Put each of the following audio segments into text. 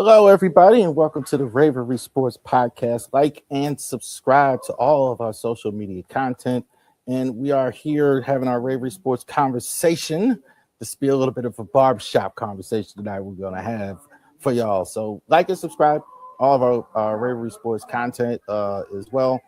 Hello, everybody, and welcome to the Ravori Sports Podcast. Like and subscribe to all of our social media content. And we are here having our Ravori Sports Conversation. This will be a little bit of a barbershop conversation tonight we're going to have for y'all. So like and subscribe all of our Ravori Sports content as well.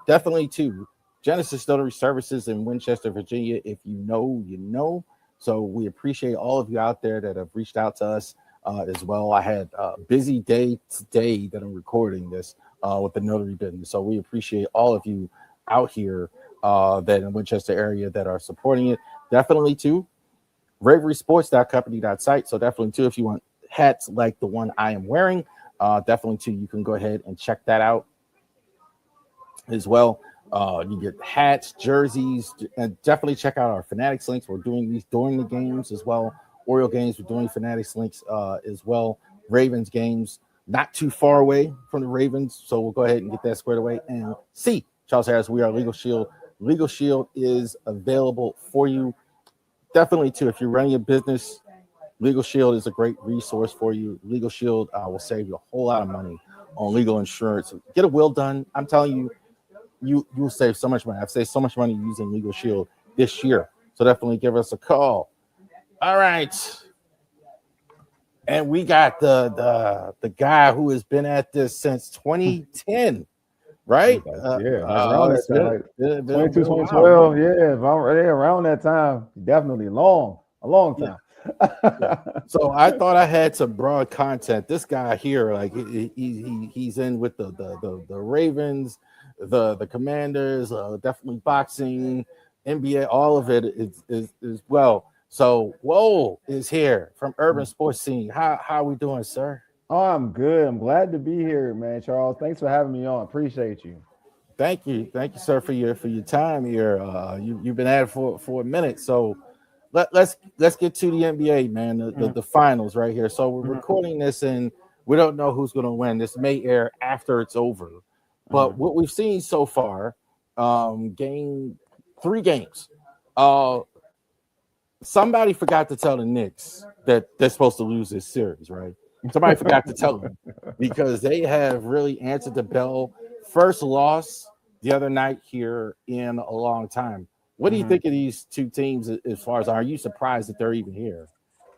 Definitely, too, Genesis Notary Services in Winchester, Virginia. If you know, you know. So we appreciate all of you out there that have reached out to us. As well. I had a busy day today that I'm recording this with the notary business. So we appreciate all of you out here that in Winchester area that are supporting it. Definitely too, ravorisports.company.site. So definitely too, if you want hats like the one I am wearing, definitely too, you can go ahead and check that out as well. You get hats, jerseys, and definitely check out our Fanatics links. We're doing these during the games as well. Oriole games, we're doing Fanatics links as well. Ravens games, not too far away from the Ravens, so we'll go ahead and get that squared away. And see, Charles Harris, we are Legal Shield. Legal Shield is available for you. Definitely, too, if you're running a business, Legal Shield is a great resource for you. Legal Shield will save you a whole lot of money on legal insurance. Get a will done. I'm telling you, you'll save so much money. I've saved so much money using Legal Shield this year, so definitely give us a call. All right, and we got the guy who has been at this since 2010, right? Around that time, 22, 2012, around that time, definitely a long time. Yeah. So I thought I had some broad content. This guy here, like he's in with the Ravens, the Commanders, definitely boxing, NBA, all of it is well. So Wole is here from Urban Sports Scene. How are we doing, sir? Oh, I'm good. I'm glad to be here, man. Charles, thanks for having me on. Appreciate you. Thank you, sir, for your time here. You've been at it for a minute. So let's get to the NBA, man. The finals right here. So we're recording this, and we don't know who's going to win. This may air after it's over, but what we've seen so far, three games. Somebody forgot to tell the Knicks that they're supposed to lose this series, right? Somebody forgot to tell them because they have really answered the bell. First loss the other night here in a long time. What do you think of these two teams as far as are you surprised that they're even here?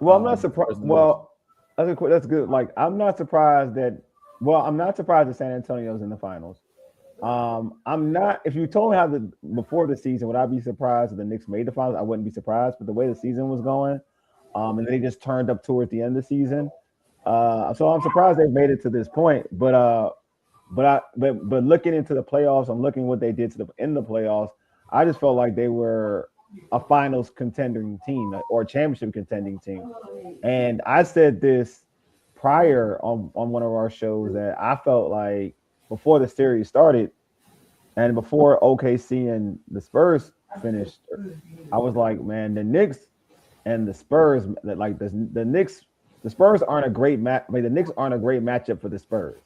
Well, I'm not surprised. Well, that's good. Like, I'm not surprised that San Antonio's in the finals. I'm not. If you told me before the season, would I be surprised if the Knicks made the finals? I wouldn't be surprised. But the way the season was going, and they just turned up towards the end of the season, so I'm surprised they've made it to this point. But looking into the playoffs, I'm looking what they did in the playoffs. I just felt like they were a finals contending team or a championship contending team. And I said this prior on one of our shows that I felt like before the series started and before OKC and the Spurs finished, I was like, man, the Knicks and the Spurs, like the Knicks, the Spurs aren't a great match. The Knicks aren't a great matchup for the Spurs,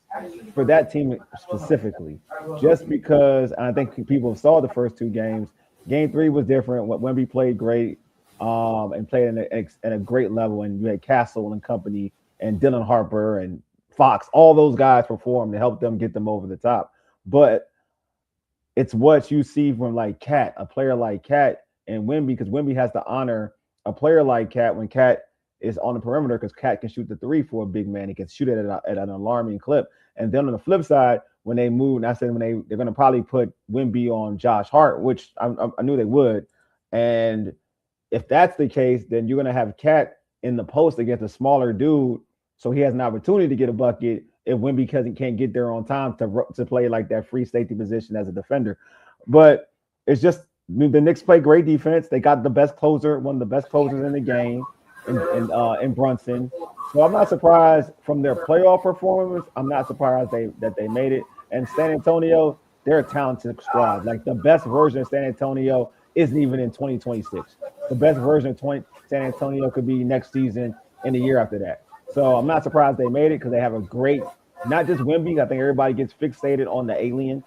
for that team specifically, just because I think people saw the first two games. Game 3 was different. Wemby played great and played at a great level. And you had Castle and company and Dylan Harper and Fox, all those guys performed to help them get them over the top. But it's what you see from like Cat, a player like Cat and Wemby, because Wemby has to honor a player like Cat when Cat is on the perimeter, because Cat can shoot the three for a big man. He can shoot it at an alarming clip. And then on the flip side, when they move, and I said they're going to probably put Wemby on Josh Hart, which I knew they would. And if that's the case, then you're going to have Cat in the post against a smaller dude, so he has an opportunity to get a bucket if Wemby can't get there on time to play like that free safety position as a defender. But it's just the Knicks play great defense. They got the best closer, one of the best closers in the game, in Brunson. So I'm not surprised from their playoff performance. I'm not surprised that they made it. And San Antonio, they're a talented squad. Like, the best version of San Antonio isn't even in 2026. The best version of San Antonio could be next season and the year after that. So I'm not surprised they made it, because they have a great, not just Wemby. I think everybody gets fixated on the alien,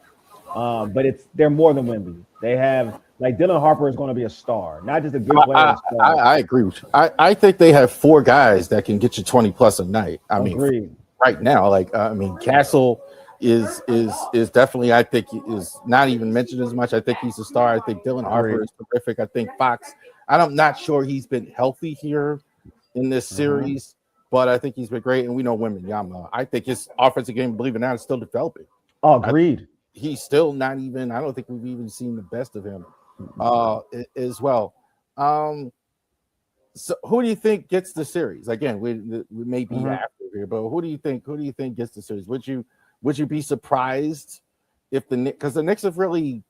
but they're more than Wemby. They have, like, Dylan Harper is going to be a star, not just a good player. I agree with you. I think they have 4 guys that can get you 20 plus a night. I mean, right now. Like I mean, Castle is definitely, I think, is not even mentioned as much. I think he's a star. I think Dylan Harper is terrific. I think Fox. I'm not sure he's been healthy here in this series, but I think he's been great. And we know Wembanyama. I think his offensive game, believe it or not, is still developing. Oh, agreed. He's still not even. I don't think we've even seen the best of him as well. So who do you think gets the series? Again, we may be after here, but who do you think gets the series? Would you be surprised if the Knicks, because the Knicks have really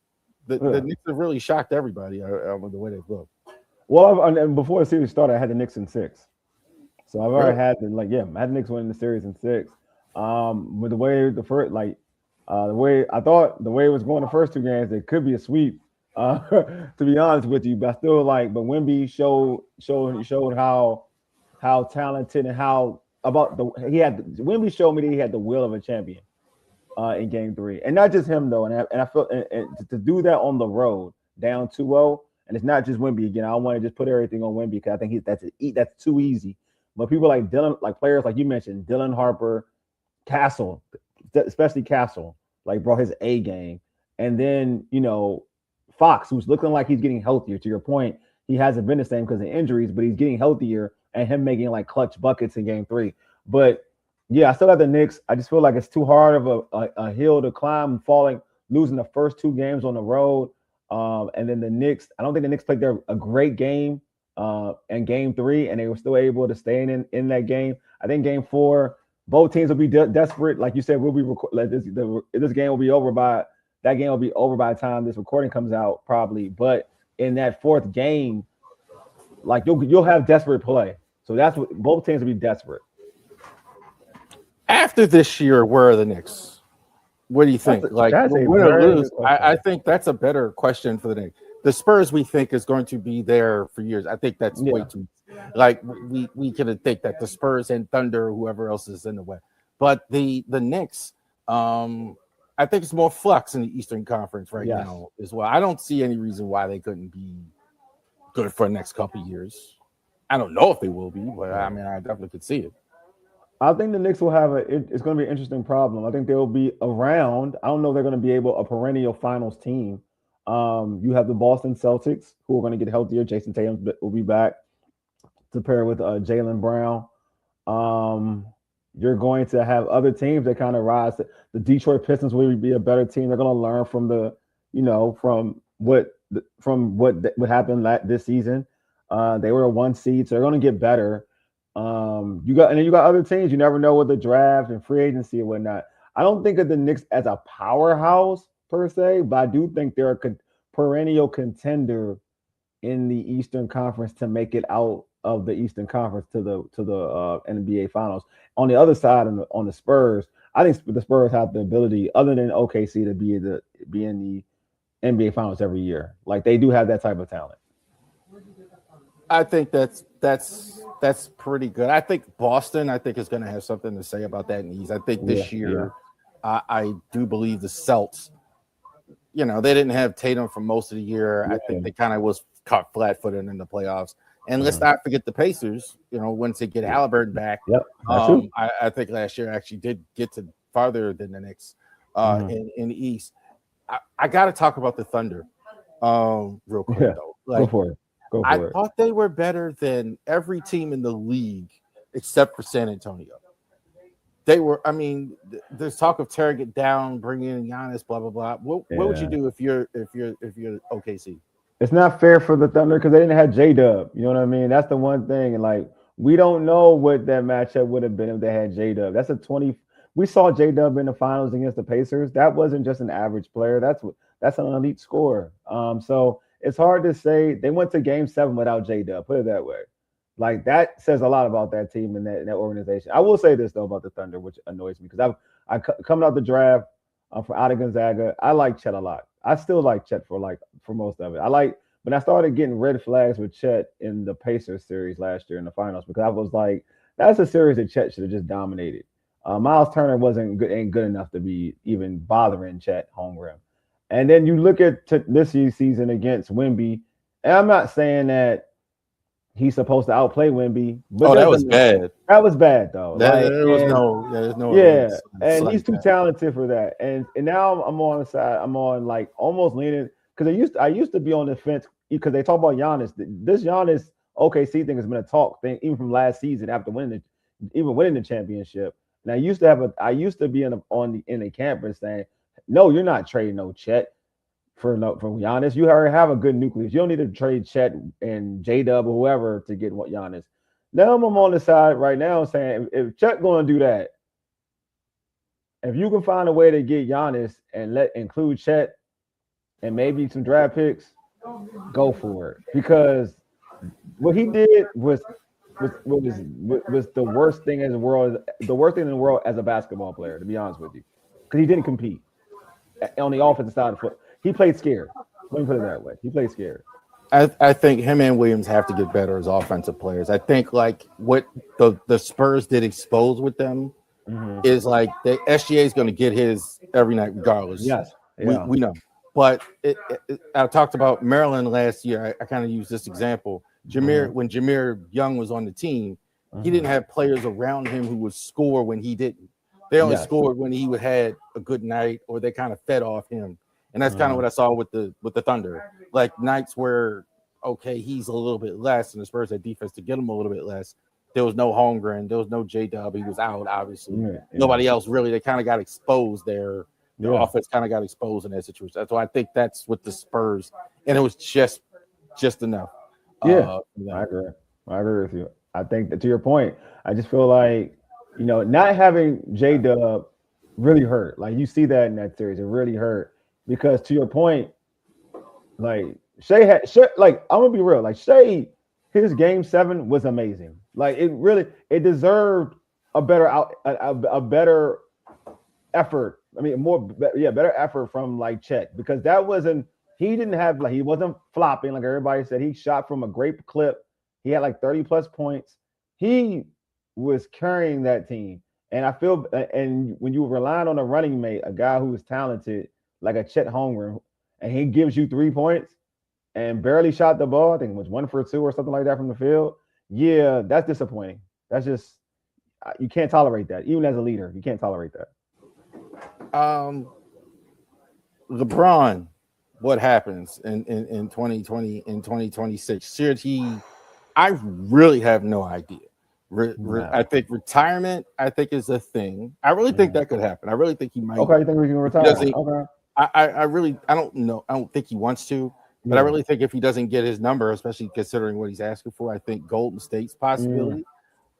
the Knicks have really shocked everybody with the way they've looked. Well, and before the series started, I had the Knicks in 6, so I've already had I had the Knicks winning the series in 6. With the way the way I thought the way it was going the first 2 games, it could be a sweep. To be honest with you, but I still but Wemby showed how talented and how about Wemby showed me that he had the will of a champion in Game 3, and not just him though. And I felt and to do that on the road down 2-0, and it's not just Wemby again. I don't want to just put everything on Wemby because I think that's too easy. But people like Dylan, like players like you mentioned, Dylan Harper, Castle, especially Castle, like brought his A game, and then Fox, who's looking like he's getting healthier. To your point, he hasn't been the same because of injuries, but he's getting healthier, and him making like clutch buckets in Game 3. But yeah, I still have the Knicks. I just feel like it's too hard of a hill to climb, losing the first 2 games on the road. And then the Knicks, I don't think the Knicks played a great game in Game 3, and they were still able to stay in that game. I think Game 4, both teams will be desperate. Like you said, this game will be over by. That game will be over by the time this recording comes out, probably. But in that 4th game, like you'll have desperate play. So that's what both teams will be desperate. After this year, where are the Knicks? What do you think? Win or lose? I think that's a better question for the Knicks. The Spurs, we think, is going to be there for years. I think that's way too. Like we can think that the Spurs and Thunder, whoever else is in the way, but the Knicks. I think it's more flux in the Eastern Conference now as well. I don't see any reason why they couldn't be good for the next couple of years. I don't know if they will be, but I mean, I definitely could see it. I think the Knicks will have it's going to be an interesting problem. I think they'll be around. I don't know if they're going to be a perennial finals team. You have the Boston Celtics, who are going to get healthier. Jason Tatum will be back to pair with Jaylen Brown. You're going to have other teams that kind of rise. The Detroit Pistons will be a better team. They're going to learn from what happened this season. They were a 1 seed, so they're going to get better. You got other teams. You never know with the draft and free agency and whatnot. I don't think of the Knicks as a powerhouse per se, but I do think they're a perennial contender in the Eastern Conference to make it out of the Eastern Conference to the NBA Finals. On the other side, on the Spurs, I think the Spurs have the ability, other than OKC, to be in the NBA Finals every year. Like they do have that type of talent. I think that's pretty good. I think Boston, is going to have something to say about that in the East. I think this year, I do believe the Celts. They didn't have Tatum for most of the year. I think they kind of was caught flat-footed in the playoffs. And let's not forget the Pacers. Once they get Halliburton back, I think last year actually did get to farther than the Knicks in the East. I got to talk about the Thunder real quick though. Go for it. I thought they were better than every team in the league except for San Antonio. They were. I mean, there's talk of tearing it down, bringing in Giannis, blah blah blah. What would you do if you're OKC? It's not fair for the Thunder because they didn't have J-Dub. You know what I mean? That's the one thing. And like, we don't know what that matchup would have been if they had J-Dub. That's a 20. We saw J-Dub in the finals against the Pacers. That wasn't just an average player. That's an elite scorer. So it's hard to say. They went to Game 7 without J-Dub. Put it that way. Like that says a lot about that team and that organization. I will say this though about the Thunder, which annoys me because I coming out the draft out of Gonzaga. I like Chet a lot. I still like Chet for most of it. But I started getting red flags with Chet in the Pacers series last year in the finals because I was like, that's a series that Chet should have just dominated. Miles Turner ain't good enough to be even bothering Chet home rim. And then you look at this year's season against Wemby, and I'm not saying that he's supposed to outplay Wemby. But that was bad. That was bad though. There was no and he's too talented for that. And now I'm on the side. I'm on like almost leaning because I used to be on the fence because they talk about Giannis. This Giannis OKC thing has been a talk thing even from last season after winning the championship. And I used to be in the campus saying, no, you're not trading no Chet for Giannis. You already have a good nucleus. You don't need to trade Chet and J-Dub or whoever to get Giannis. Now I'm on the side right now saying if Chet going to do that, if you can find a way to get Giannis and include Chet and maybe some draft picks, go for it. Because what he did was the worst thing in the world as a basketball player, to be honest with you. Because he didn't compete on the offensive side of the foot. He played scared. Let me put it that way. He played scared. I think him and Williams have to get better as offensive players. I think like what the Spurs did expose with them is like the SGA is going to get his every night regardless. Yes, we know. But I talked about Maryland last year. I kind of used this example. When Jameer Young was on the team, he didn't have players around him who would score when he didn't. They only scored when he had a good night, or they kind of fed off him. And that's kind of what I saw with the Thunder. Like nights where, okay, he's a little bit less, and the Spurs had defense to get him a little bit less. There was no Holmgren. There was no J-Dub. He was out, obviously. Nobody else really. They kind of got exposed there. The offense kind of got exposed in that situation. That's why I think that's with the Spurs. And it was just enough. I agree. I agree with you. I think that to your point, I just feel like, not having J-Dub really hurt. Like you see that in that series. It really hurt. Because to your point, like Shea, like I'm gonna be real, like Shea, his game 7 was amazing. Like it deserved a better a better effort. I mean, better effort from like Chet, because he wasn't flopping like everybody said. He shot from a great clip. He had like 30 plus points. He was carrying that team, and I feel and when you relying on a running mate, a guy who is talented like a Chet Holmgren, and he gives you 3 points and barely shot the ball. I think it was 1 for 2 or something like that from the field. Yeah, that's disappointing. That's just, you can't tolerate that. Even as a leader, you can't tolerate that. LeBron, what happens in 2020, in 2026? Should I really have no idea. I think retirement, is a thing. I really think that could happen. I really think he might. Okay, you think we can retire? Okay. I don't know. I don't think he wants to, but I really think if he doesn't get his number, especially considering what he's asking for, I think Golden State's possibility.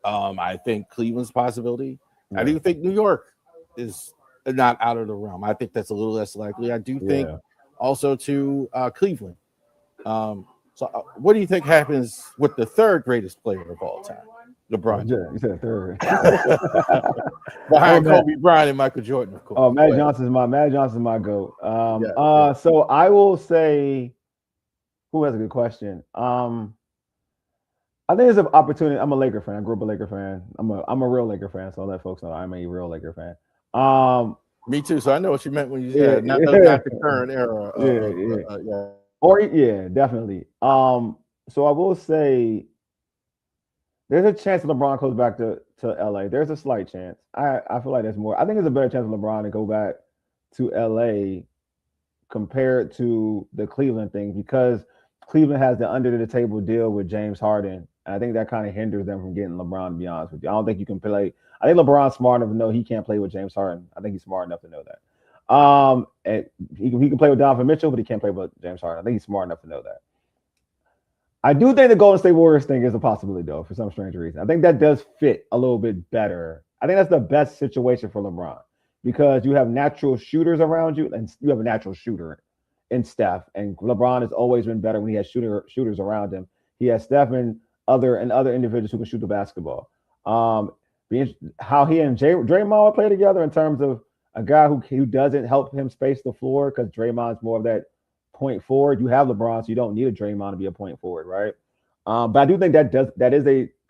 I think Cleveland's possibility. I do think New York is not out of the realm. I think that's a little less likely. I do think also to Cleveland. So what do you think happens with the third greatest player of all time? LeBron. Yeah, you said third. Behind Kobe Bryant and Michael Jordan, of course. Oh, Magic Johnson's my GOAT. So I will say, who has a good question? I think it's an opportunity. I'm a Laker fan. I grew up a Laker fan. I'm a real Laker fan, so I'll let folks know I'm a real Laker fan. Me too. So I know what you meant when you said not the current era. Definitely. So I will say, there's a chance that LeBron goes back to LA. There's a slight chance. I feel like there's more. I think there's a better chance of LeBron to go back to LA compared to the Cleveland thing, because Cleveland has the under the table deal with James Harden. And I think that kind of hinders them from getting LeBron, to be honest with you. I don't think you can play. I think LeBron's smart enough to know he can't play with James Harden. I think he's smart enough to know that. And he can play with Donovan Mitchell, but he can't play with James Harden. I think he's smart enough to know that. I do think the Golden State Warriors thing is a possibility, though, for some strange reason. I think that does fit a little bit better. I think that's the best situation for LeBron, because you have natural shooters around you, and you have a natural shooter in Steph. And LeBron has always been better when he has shooters around him. He has Steph and other individuals who can shoot the basketball. How he and Draymond would play together in terms of a guy who doesn't help him space the floor, because Draymond's more of that point forward. You have LeBron, so you don't need a Draymond to be a point forward, right? But I do think because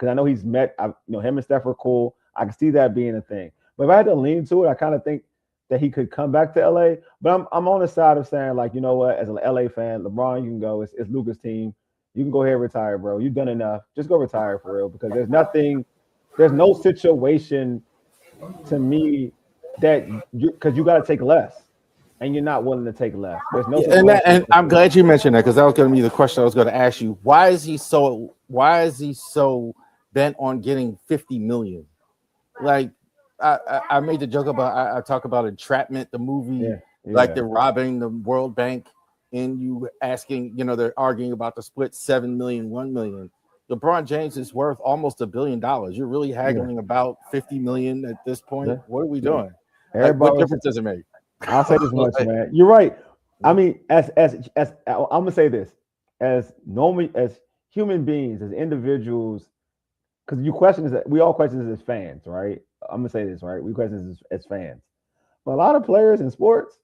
I know he's met, him and Steph are cool. I can see that being a thing. But if I had to lean to it, I kind of think that he could come back to LA. But I'm on the side of saying, like, you know what, as an LA fan, LeBron, you can go. It's Luka's team. You can go ahead and retire, bro. You've done enough. Just go retire for real, because there's no situation to me that because you got to take less, and you're not willing to take less. There's no and I'm glad you mentioned that, because that was going to be the question I was going to ask you. Why is he so bent on getting 50 million? Like, I made the joke about I talk about Entrapment, the movie, like they're robbing the World Bank, and you asking, they're arguing about the split 7 million, 1 million. LeBron James is worth almost $1 billion. You're really haggling about 50 million at this point. What are we doing? Like, what difference does it make? I'll say this much, man. You're right. I mean, as I'm gonna say this, as human beings, as individuals, because we all question this as fans, right? I'm gonna say this, right? We question this as fans, but a lot of players in sports,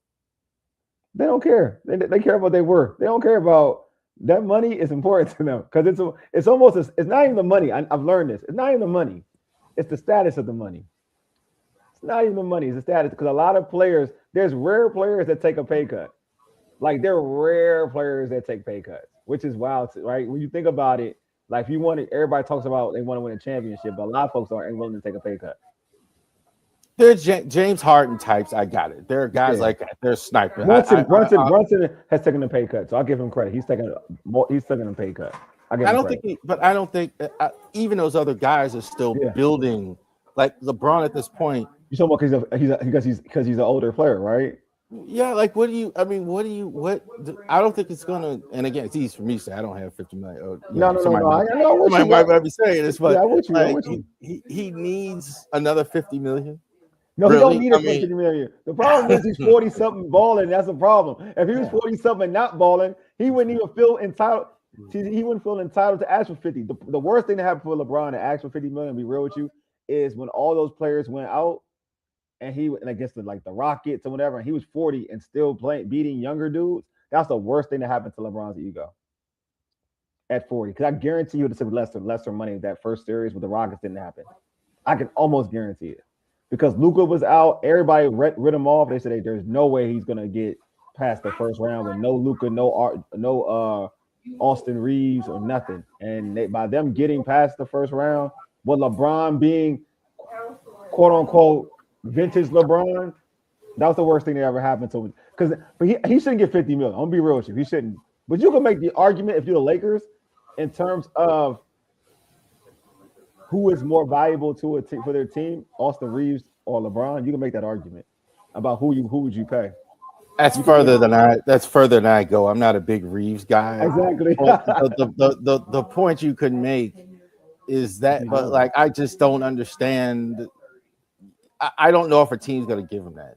they don't care. They care about their worth. They don't care about that. Money is important to them, because it's not even the money. I've learned this. It's not even the money. It's the status of the money. It's not even the money. It's the status, because a lot of players, there's rare players that take a pay cut. Like, there are rare players that take pay cuts, which is wild, right? When you think about it, like, everybody talks about they want to win a championship, but a lot of folks aren't willing to take a pay cut. There's James Harden types. I got it. There are guys like that. There's snipers. Brunson has taken a pay cut, so I'll give him credit. He's taking a pay cut. I don't think even those other guys are still building. Like LeBron at this point. You talking about because he's an older player, right? Yeah, like I don't think it's gonna. And again, it's easy for me to say I don't have 50 million. Somebody might be saying this, but he needs another 50 million. No, really? He don't need a 50 million. The problem is he's 40-something balling. That's the problem. If he was 40-something and not balling, he wouldn't even feel entitled. He wouldn't feel entitled to ask for 50. The worst thing to happen for LeBron to ask for 50 million, be real with you, is when all those players went out and against the Rockets or whatever, and he was 40 and still beating younger dudes. That's the worst thing that happened to LeBron's ego at 40. Because I guarantee you, this is lesser money. That first series with the Rockets didn't happen. I can almost guarantee it. Because Luka was out, everybody read him off. They said, hey, there's no way he's gonna get past the first round with no Luka, no Austin Reeves or nothing. And by them getting past the first round, with LeBron being quote unquote vintage LeBron, that was the worst thing that ever happened to him. But he shouldn't get 50 million. I'm gonna be real with you. He shouldn't. But you can make the argument, if you're the Lakers, in terms of who is more valuable for their team, Austin Reeves or LeBron. You can make that argument about who would you pay. That's further than I go. I'm not a big Reeves guy. Exactly. The point you could make is that, but like, I just don't understand. I don't know if a team's gonna give him that.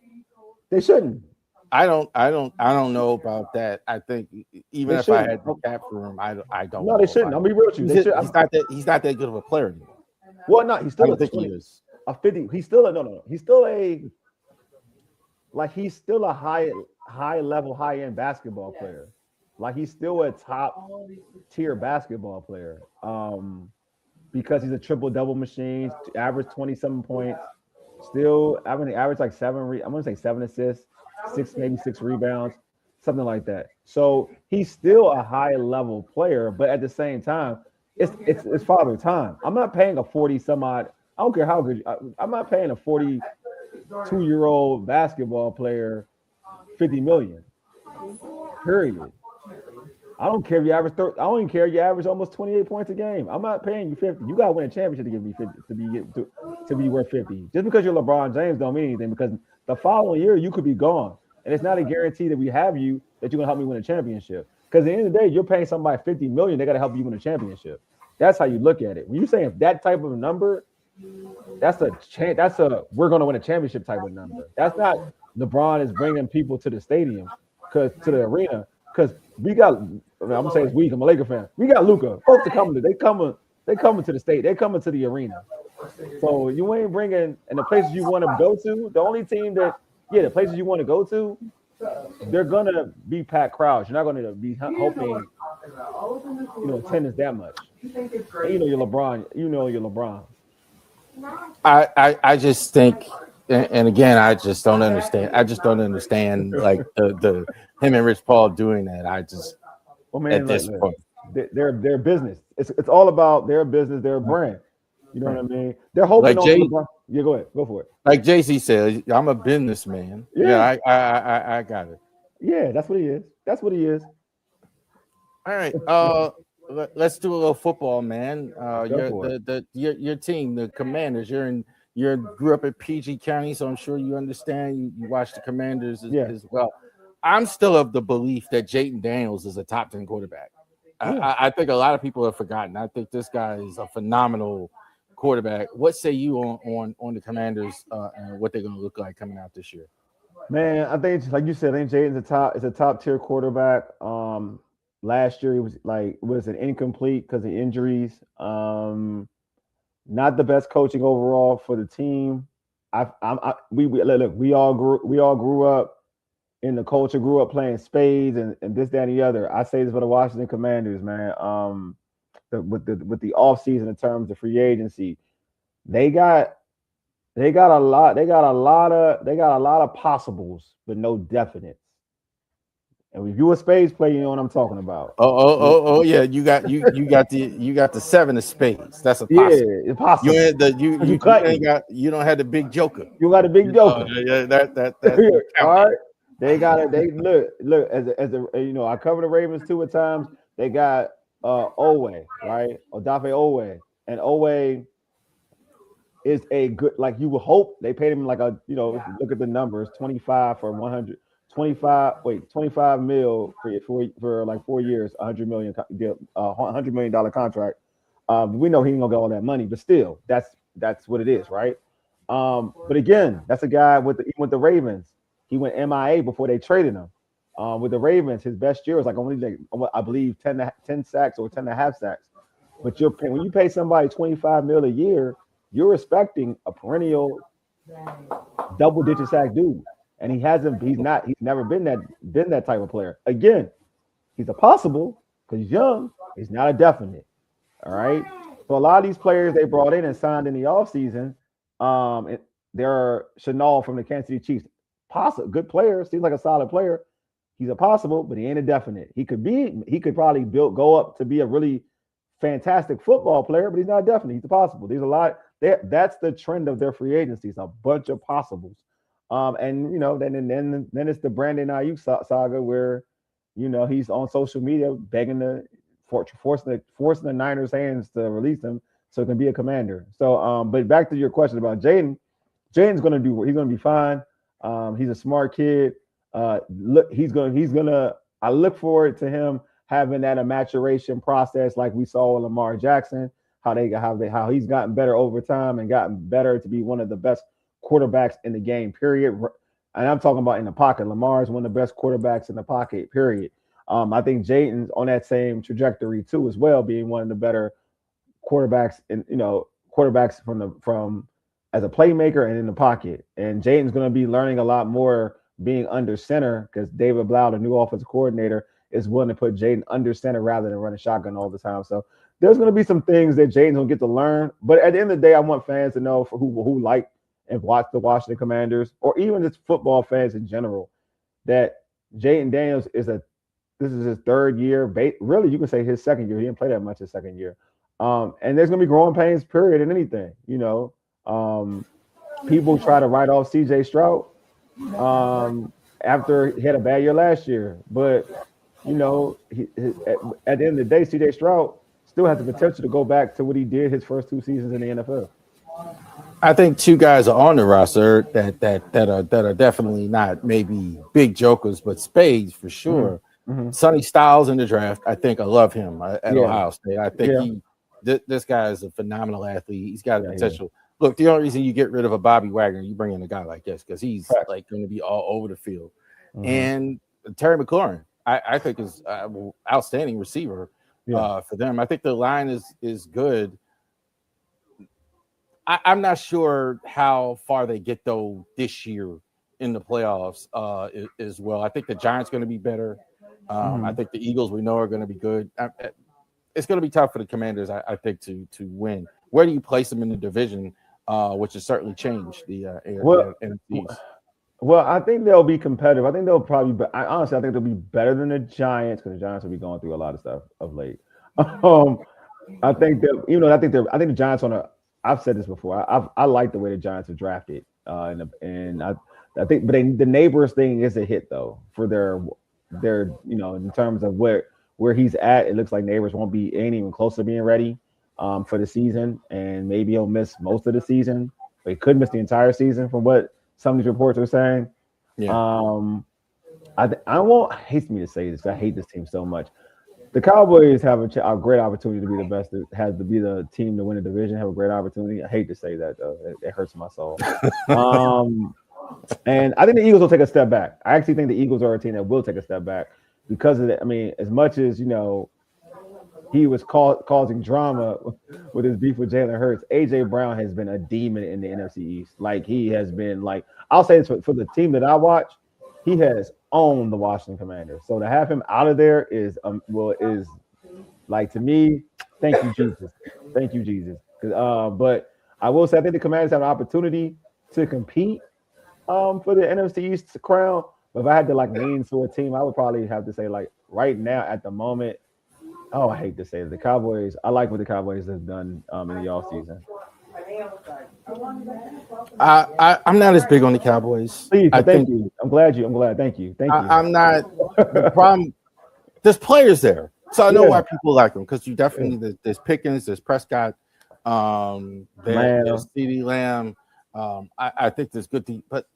They shouldn't. I don't know about that. I think even if I had the cap for him, I don't. No, they shouldn't. I'll be real with you. He's not that good of a player anymore. Well, no, he's still I think he is. A 50. He's still he's still a high level, high end basketball player. Like, he's still a top tier basketball player. Because he's a triple double machine, average 27 points. Still, average like 7. I'm gonna say 7 assists, 6 rebounds, something like that. So he's still a high level player, but at the same time, it's father time. I'm not paying a 40 some odd. I don't care how good. I'm not paying a 42-year-old basketball player 50 million. Period. I don't care if you average 30. I don't even care if you average almost 28 points a game. I'm not paying you 50. You gotta win a championship to give me 50 to be worth 50. Just because you're LeBron James don't mean anything, because the following year you could be gone, and it's not a guarantee that we have you that you're gonna help me win a championship. Because at the end of the day, you're paying somebody 50 million. They gotta help you win a championship. That's how you look at it. When you're saying that type of number, that's a we're gonna win a championship type of number. That's not LeBron is bringing people to the stadium, to the arena, because we got. I'm gonna say it's weak. I'm a Laker fan. We got Luka. Folks are coming. They coming to the state. They coming to the arena. So you ain't bringing, and the places you want to go to. The only team the places you want to go to, they're gonna be packed crowds. You're not gonna be hoping, attendance that much. And you're LeBron. You're LeBron. I just think, and again, I just don't understand. like the him and Rich Paul doing that. At this point. their business. It's all about their business, their brand. You know what I mean? They're hoping Like on Jay, LeBron. Yeah, go ahead, go for it. like Jay-Z said, I'm a businessman. Yeah, Yeah, I got it. yeah, that's what he is. That's what he is. All right. Let's do a little football, man. Go for it. Your team, the Commanders. You grew up in PG County, so I'm sure you understand. You watch the Commanders Yeah, as well. I'm still of the belief that Jayden Daniels is a top 10 quarterback. yeah. I think a lot of people have forgotten. I think this guy is a phenomenal quarterback. What say you on the Commanders and what they're going to look like coming out this year? Man, I think like you said, I think Jaden's a top tier quarterback. Last year he was an incomplete because of injuries. Not the best coaching overall for the team. We look, we all grew up in the culture, grew up playing spades and this, that, and the other. I say this for the Washington Commanders, man. With the offseason in terms of free agency, they got a lot of possibles, but no definites. And if you a spades player, you know what I'm talking about. Oh yeah, you got the seven of spades. That's a Yeah, possible. it's possible. You ain't the you don't have the big joker. You got a big joker. Yeah, that all right. They got it. They look as a I cover the Ravens too at times. They got Owe, right? Odafe Owe. And Owe is a good, like you would hope they paid him like if you look at the numbers, 25 for 100, 25 mil for like 4 years, $100 million $100 million contract. We know he ain't gonna get all that money, but still, that's what it is, right? But again, that's a guy with the Ravens. He went MIA before they traded him. With the Ravens, his best year was like only I believe 10 sacks or 10 and a half sacks. But when you pay somebody 25 mil a year, you're expecting a perennial double-digit sack dude, and he's never been that type of player. Again, he's a possible because he's young. He's not a definite. All right. So a lot of these players they brought in and signed in the offseason, they're Chanel from the Kansas City Chiefs. Possible, good player, seems like a solid player. He's a possible, but he ain't a definite. He could probably go up to be a really fantastic football player, but he's not definite. He's a possible. There's a lot. That's the trend of their free agencies, a bunch of possibles. And then it's the Brandon Ayuk saga where he's on social media begging forcing the Niners' hands to release him so it can be a Commander. So but back to your question about Jaden. Jaden's he's gonna be fine. He's a smart kid. I look forward to him having that a maturation process like we saw with Lamar Jackson, how he's gotten better over time and gotten better to be one of the best quarterbacks in the game, period. And I'm talking about in the pocket. Lamar is one of the best quarterbacks in the pocket, period. I think Jayden's on that same trajectory too, as well, being one of the better quarterbacks from as a playmaker and in the pocket. And Jayden's going to be learning a lot more being under center because David Blau, the new offensive coordinator, is willing to put Jayden under center rather than running shotgun all the time. So there's going to be some things that Jayden's going to get to learn. But at the end of the day, I want fans to know who like and watch the Washington Commanders, or even just football fans in general, that Jayden Daniels this is his third year. Really, you can say his second year. He didn't play that much his second year. And there's going to be growing pains, period, in anything. People try to write off C.J. Stroud after he had a bad year last year. But, at the end of the day, C.J. Stroud still has the potential to go back to what he did his first 2 seasons in the NFL. I think 2 guys are on the roster that are definitely not maybe big jokers, but spades for sure. Mm-hmm. Sonny Styles in the draft. I think I love him at Ohio State. I think this guy is a phenomenal athlete. He's got potential. Look, the only reason you get rid of a Bobby Wagner, you bring in a guy like this because he's like going to be all over the field. Mm-hmm. And Terry McLaurin, I think is outstanding receiver for them. I think the line is good. I'm not sure how far they get though this year in the playoffs as well. I think the Giants going to be better. I think the Eagles we know are going to be good. It's going to be tough for the Commanders, I think, to win. Where do you place them in the division, which has certainly changed the NFCs? Well, I think they'll be competitive. I think they'll probably. I think they'll be better than the Giants because the Giants will be going through a lot of stuff of late. I think that I think the Giants on a. I've said this before. I like the way the Giants are drafted, and I think, but the neighbors thing is a hit though for their in terms of where he's at. It looks like neighbors ain't even close to being ready for the season, and maybe he'll miss most of the season. But he could miss the entire season from what some of these reports are saying. Yeah. I won't hate me to say this. I hate this team so much. The Cowboys have a great opportunity to be the best. Has to be the team to win the division. Have a great opportunity. I hate to say that though. It hurts my soul. And I think the Eagles will take a step back. I actually think the Eagles are a team that will take a step back because of that. I mean, as much as he was causing drama with his beef with Jalen Hurts, AJ Brown has been a demon in the NFC East. Like he has been I'll say this for the team that I watch, he has owned the Washington Commanders. So to have him out of there is like, to me, thank you Jesus. But I will say I think the Commanders have an opportunity to compete for the NFC East crown. But if I had to lean to a team, I would probably have to say right now at the moment. Oh, I hate to say it, the Cowboys. I like what the Cowboys have done in the off season. I'm not as big on the Cowboys. Thank you. I'm glad. Thank you. I'm not. The problem. There's players there, so I know why people like them because you definitely there's Pickens, there's Prescott, there's CeeDee Lamb. I think there's good team, but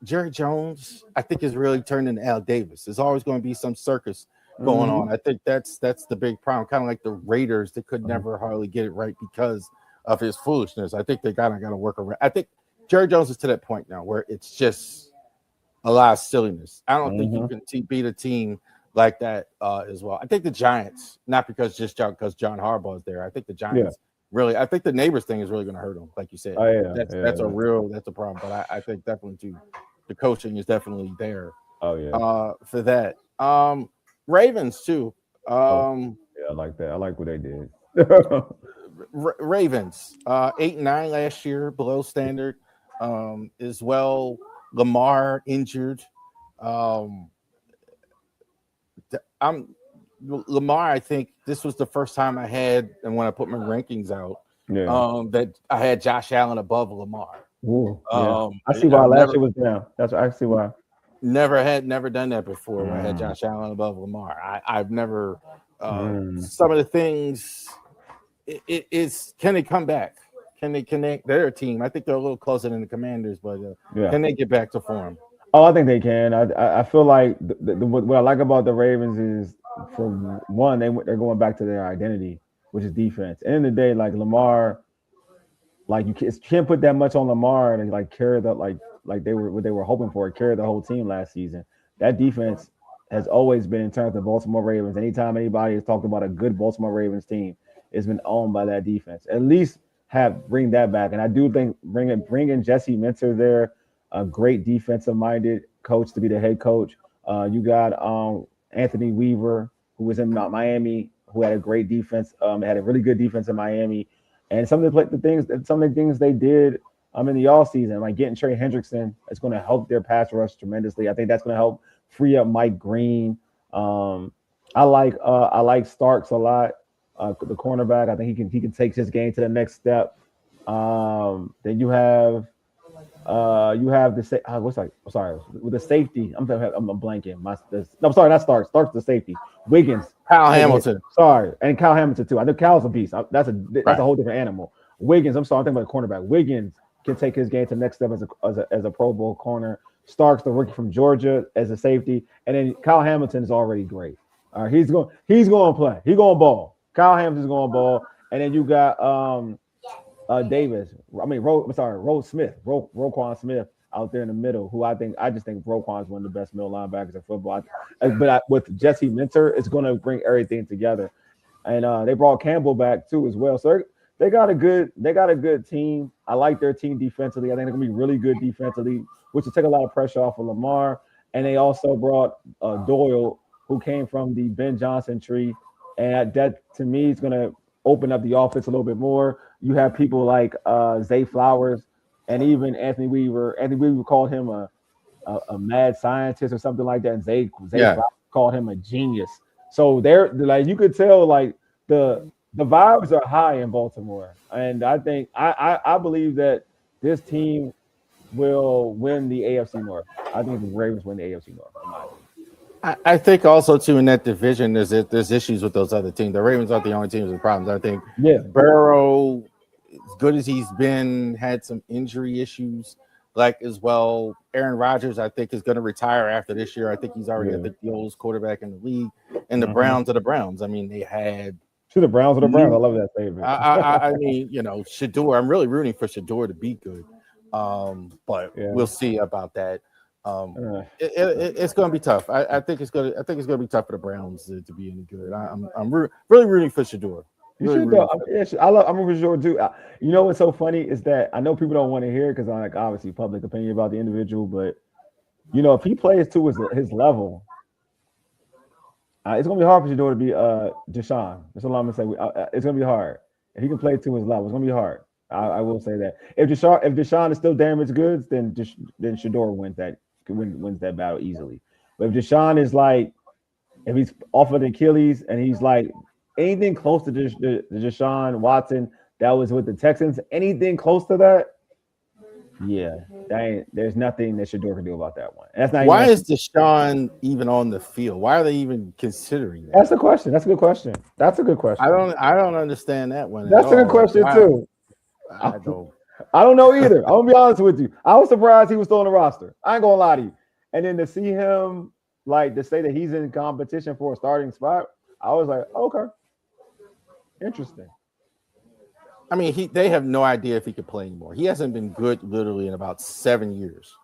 Jerry Jones, I think, is really turned into Al Davis. There's always going to be some circus going on. I think that's the big problem. Kind of like the Raiders, they could never hardly get it right because of his foolishness. I think they got to work around. I think Jerry Jones is to that point now where it's just a lot of silliness. I don't think you can beat a team like that as well. I think the Giants, not because John Harbaugh is there. I think the Giants really. I think the neighbors thing is really going to hurt them, like you said. That's a problem. But I think definitely too, the coaching is definitely there. For that. Ravens too. I like that. I like what they did. Ravens 8-9 last year, below standard. As well, Lamar injured. Lamar. I think this was the first time I had, and when I put my rankings out, that I had Josh Allen above Lamar. I see why last year was down. I see why. Never done that before. Where I had Josh Allen above Lamar. I've never. Some of the things. It's can they come back? Can they connect? They're a team. I think they're a little closer than the Commanders, but can they get back to form? Oh, I think they can. I feel like what I like about the Ravens is, for one, they're going back to their identity, which is defense. At the end of the day, Lamar, you can't put that much on Lamar and carry the what they were hoping for, carry the whole team last season. That defense has always been, in terms of the Baltimore Ravens. Anytime anybody has talked about a good Baltimore Ravens team, it's been owned by that defense. At least bring that back. And I do think bringing Jesse Minter there, a great defensive-minded coach to be the head coach. You got Anthony Weaver, who was in Miami, who had a great defense, had a really good defense in Miami. And some of the things they did in the offseason, like getting Trey Hendrickson, it's going to help their pass rush tremendously. I think that's going to help free up Mike Green. I like Starks a lot, the cornerback. I think he can take his game to the next step. Then you have with the safety. I'm blanking. I'm sorry, not Starks. Starks the safety. Wiggins. Kyle Hamilton. Sorry, and Kyle Hamilton too. I know Kyle's a beast. That's a whole different animal. Wiggins. I'm sorry. I'm thinking about the cornerback. Wiggins can take his game to the next step as a Pro Bowl corner. Starks, the rookie from Georgia, as a safety, and then Kyle Hamilton is already great. He's going to play. He's going to ball. Kyle Hamilton's going to ball, and then you got Roquan Smith out there in the middle, who I just think Roquan's one of the best middle linebackers in football. With Jesse Minter, it's going to bring everything together. And they brought Campbell back too as well. So they got a good team. I like their team defensively. I think they're going to be really good defensively, which will take a lot of pressure off of Lamar. And they also brought Doyle, who came from the Ben Johnson tree, and that to me is going to open up the offense a little bit more. You have people like Zay Flowers and even Anthony Weaver. Anthony Weaver called him a mad scientist or something like that. And Zay Flowers called him a genius. So they're you could tell the vibes are high in Baltimore, and I think I believe that this team will win the AFC North. I think the Ravens win the AFC North, in my opinion. I think also too in that division there's issues with those other teams. The Ravens aren't the only teams with problems. I think Burrow, as good as he's been, had some injury issues like as well. Aaron Rodgers, I think, is going to retire after this year. I think he's already I think the oldest quarterback in the league. And the Browns are the Browns. I mean, they had the Browns are the Browns. I love that statement. I mean, Shador. I'm really rooting for Shador to be good. But we'll see about that. It's going to be tough. I think it's going to be tough for the Browns to be any good. I'm really rooting for Shador. I'm rooting for Shador too. You know what's so funny is that I know people don't want to hear it because I'm like obviously public opinion about the individual, but if he plays to his level, it's going to be hard for Shador to be Deshaun. That's all I'm going to say. It's going to be hard if he can play to his level. It's going to be hard. I will say that if Deshaun is still damaged goods, then Shador wins that battle easily. But if Deshaun is like, if he's off of the Achilles and he's like anything close to Deshaun Watson that was with the Texans, anything close to that, there's nothing that Shador can do about that one. And that's not. Why is Deshaun even on the field? Why are they even considering that? That's the question. That's a good question. I don't understand that one. That's a good question too. I don't know either. I'm gonna be honest with you. I was surprised he was still on the roster. I ain't gonna lie to you. And then to see him to say that he's in competition for a starting spot, I was like, okay, interesting. I mean, they have no idea if he could play anymore. He hasn't been good literally in about 7 years.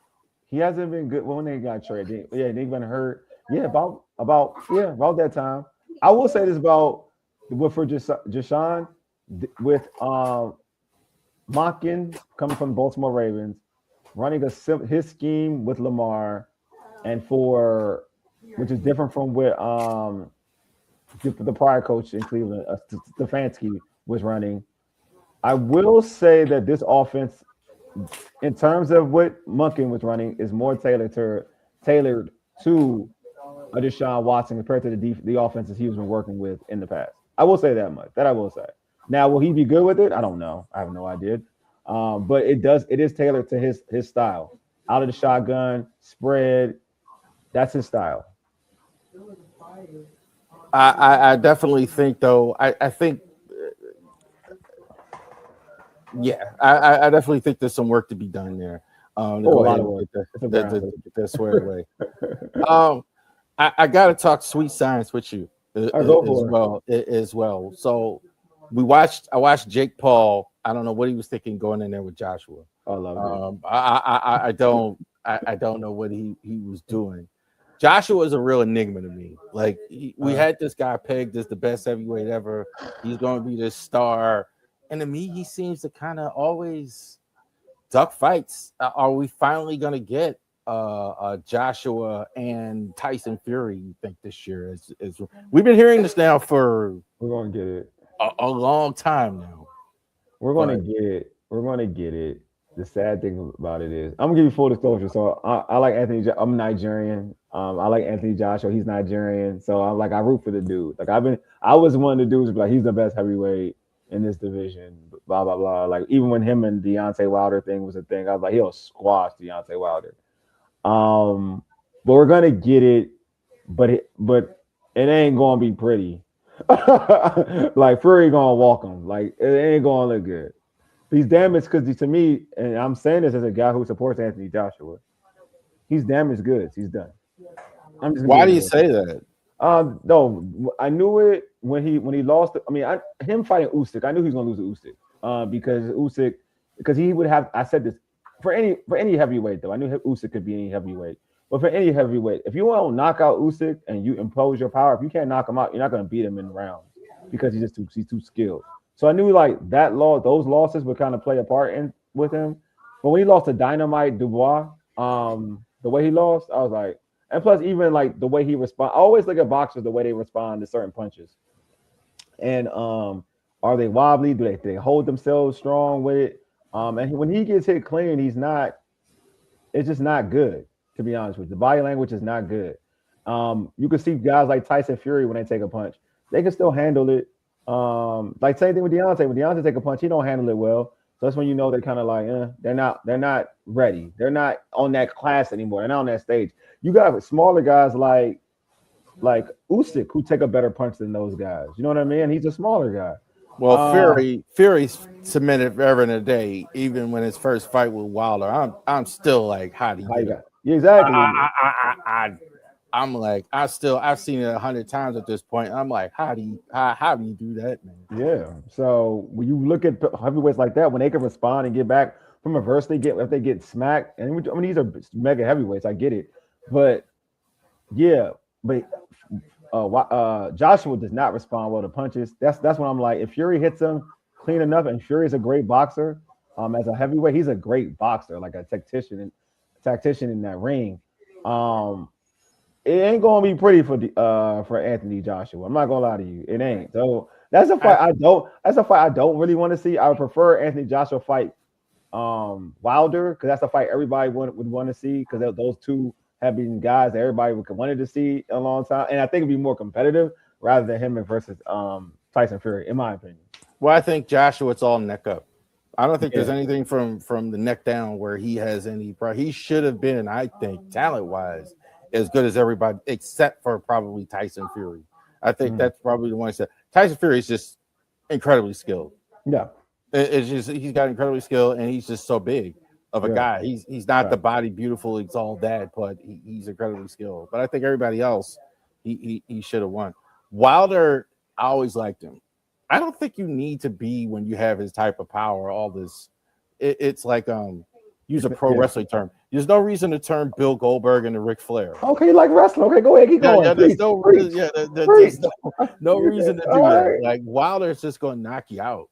He hasn't been good when they got traded. They've been hurt. Yeah, about that time. I will say this for Deshaun with Monken coming from the Baltimore Ravens, running his scheme with Lamar, and which is different from what the prior coach in Cleveland, Stefanski, was running. I will say that this offense, in terms of what Monken was running, is more tailored to a Deshaun Watson compared to the offenses he's been working with in the past. I will say that much. That I will say. Now, will he be good with it? I don't know. I have no idea. But it is tailored to his style. Out of the shotgun, spread. That's his style. I definitely think, though. I think, I definitely think there's some work to be done there. Go ahead and get that squared away. I got to talk sweet science with you as well. So I watched Jake Paul. I don't know what he was thinking going in there with Joshua. I love it. I don't know what he was doing. Joshua is a real enigma to me. Like we had this guy pegged as the best heavyweight ever. He's going to be this star, and to me, he seems to kind of always duck fights. Are we finally going to get Joshua and Tyson Fury? You think this year? Is we've been hearing this now for we're going to get it a long time now. We're going to get it. We're going to get it. The sad thing about it is, I'm gonna give you full disclosure. So I like Anthony. I'm Nigerian. I like Anthony Joshua. He's Nigerian. So I root for the dude. Like I was one of the dudes like he's the best heavyweight in this division. Blah blah blah. Like even when him and Deontay Wilder thing was a thing, I was like he'll squash Deontay Wilder. But we're gonna get it. But it ain't gonna be pretty. Like Fury gonna walk him. Like it ain't gonna look good. He's damaged because to me, and I'm saying this as a guy who supports Anthony Joshua, he's damaged goods. He's done. Why do you say that? No, I knew it when he lost. Him fighting Usyk, I knew he was gonna lose to Usyk because he would have. I said this for any heavyweight though. I knew Usyk could be any heavyweight, but for any heavyweight, if you want to knock out Usyk and you impose your power, if you can't knock him out, you're not gonna beat him in rounds because he's too skilled. So I knew like those losses would kind of play a part with him. But when he lost to Dynamite Dubois, the way he lost, I was like, and plus even like the way he responds. I always look at boxers the way they respond to certain punches. And are they wobbly? Do they hold themselves strong with it? And when he gets hit clean, it's just not good, to be honest with you. The body language is not good. You can see guys like Tyson Fury when they take a punch, they can still handle it. Like same thing with Deontay. When Deontay take a punch, he don't handle it well. So that's when you know they're kind of like, they're not ready. They're not on that class anymore. They're not on that stage. You got smaller guys like Usyk who take a better punch than those guys. You know what I mean? He's a smaller guy. Well, Fury submitted forever and a day, even when his first fight with Wilder. I'm still like, how do you get it? Yeah, exactly. I'm like, I've seen it 100 times at this point. I'm like, how do you do that, man? Yeah. So when you look at heavyweights like that, when they can respond and get back from adversity, if they get smacked, and I mean these are mega heavyweights, I get it, but yeah, but Joshua does not respond well to punches. That's when I'm like, if Fury hits him clean enough, and Fury's a great boxer, as a heavyweight, he's a great boxer, like a tactician in that ring. It ain't gonna be pretty for Anthony Joshua. I'm not gonna lie to you, it ain't. So that's a fight I don't really want to see. I would prefer Anthony Joshua fight Wilder, because that's a fight everybody would want to see, because those two have been guys that everybody wanted to see a long time, and I think it'd be more competitive rather than him versus Tyson Fury, in my opinion. Well, I think Joshua, it's all neck up. I don't think there's anything from the neck down where he has any. He should have been, I think, talent wise, as good as everybody except for probably Tyson Fury. I think that's probably the one. Tyson Fury is just incredibly skilled. Yeah, it's just he's got incredibly skilled, and he's just so big of a guy. He's not the body beautiful. He's all that, but he's incredibly skilled. But I think everybody else, he should have won. Wilder, I always liked him. I don't think you need to be, when you have his type of power, all this. It's like use a pro wrestling term. There's no reason to turn Bill Goldberg into Ric Flair. Okay, like wrestling. Okay, go ahead, keep going. There's no reason to do that. Like Wilder's just going to knock you out.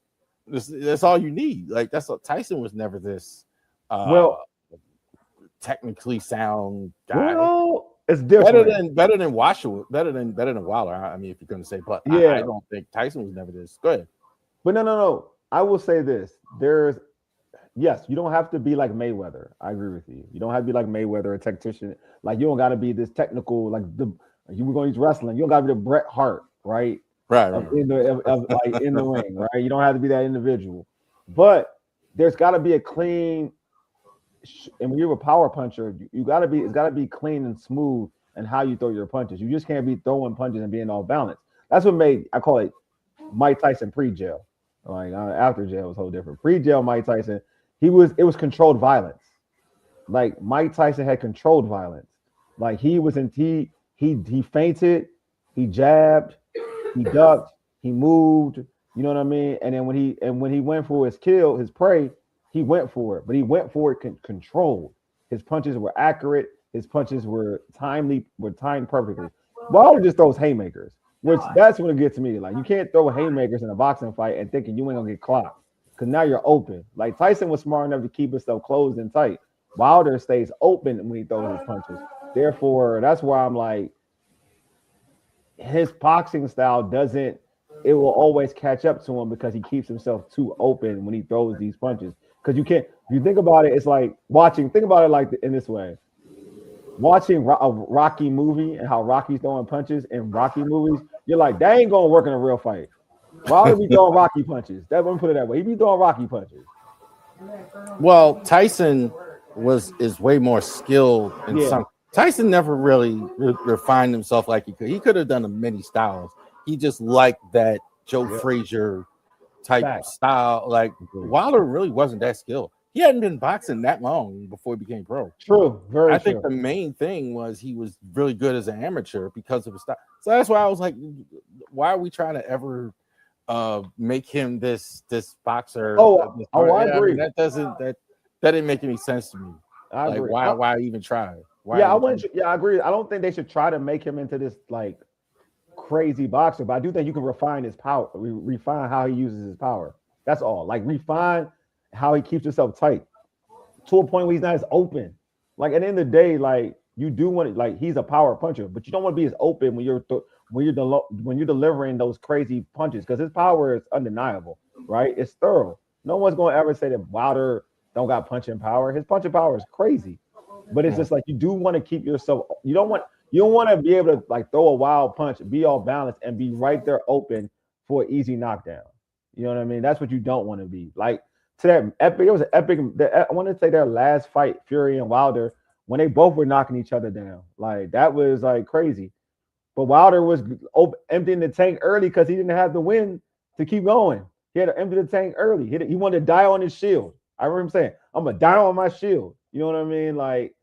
That's all you need. Like Tyson was never this. Technically sound guy. Well, it's different. Better than Wilder. I mean, if you're going to say, but I don't think Tyson was never this. Go ahead. But no. I will say this. Yes, you don't have to be like Mayweather. I agree with you. You don't have to be like Mayweather, a tactician. Like, you don't got to be this technical, you were going to use wrestling. You don't got to be the Bret Hart, right? Right. In the ring, right? You don't have to be that individual. But there's got to be a clean, and when you're a power puncher, it's got to be clean and smooth and how you throw your punches. You just can't be throwing punches and being all balanced. That's what I call it Mike Tyson pre-jail. Like, after jail was whole different. Pre-jail Mike Tyson, it was controlled violence. Like, Mike Tyson had controlled violence. Like, he fainted, he jabbed, he ducked, he moved, you know what I mean? And then when he went for his prey, he went for it, but he went for it controlled. His punches were accurate, his punches were timed perfectly. Wilder just throws haymakers, which that's when it gets to me. Like, you can't throw haymakers in a boxing fight and thinking you ain't gonna get clocked, because now you're open. Like, Tyson was smart enough to keep himself closed and tight. Wilder stays open when he throws his punches. Therefore, that's why I'm like, his boxing style it will always catch up to him, because he keeps himself too open when he throws these punches. Because you can't, if you think about it, it's like think about it like in this way. Watching a Rocky movie and how Rocky's throwing punches in Rocky movies, you're like, that ain't gonna work in a real fight. Why would he be throwing Rocky punches? That wouldn't put it that way. He be throwing Rocky punches. Well, Tyson is way more skilled in some. Tyson never really refined himself like he could. He could have done many styles. He just liked that Joe Frazier type style. Like, Wilder really wasn't that skilled. He hadn't been boxing that long before he became pro. True, very true. I think the main thing was he was really good as an amateur because of his style. So that's why I was like, why are we trying to ever make him this boxer? I agree. That didn't make any sense to me. I agree. Why even try? I agree. I don't think they should try to make him into this like crazy boxer, but I do think you can refine his power, refine how he uses his power. That's all. Like, refine how he keeps himself tight to a point where he's not as open. Like, at the end of the day, like, you do want it. Like, he's a power puncher, but you don't want to be as open when you're delivering those crazy punches, because his power is undeniable, right? It's thorough. No one's going to ever say that Wilder don't got punching power. His punching power is crazy, but it's just like, you do want to keep yourself. You don't want to be able to like throw a wild punch, be all balanced, and be right there open for an easy knockdown. You know what I mean? That's what you don't want to be. Like to that epic, it was an epic. I want to say their last fight, Fury and Wilder, when they both were knocking each other down. Like that was like crazy. But Wilder was emptying the tank early because he didn't have the win to keep going. He had to empty the tank early. He wanted to die on his shield. I remember him saying, "I'm gonna die on my shield." You know what I mean? Like,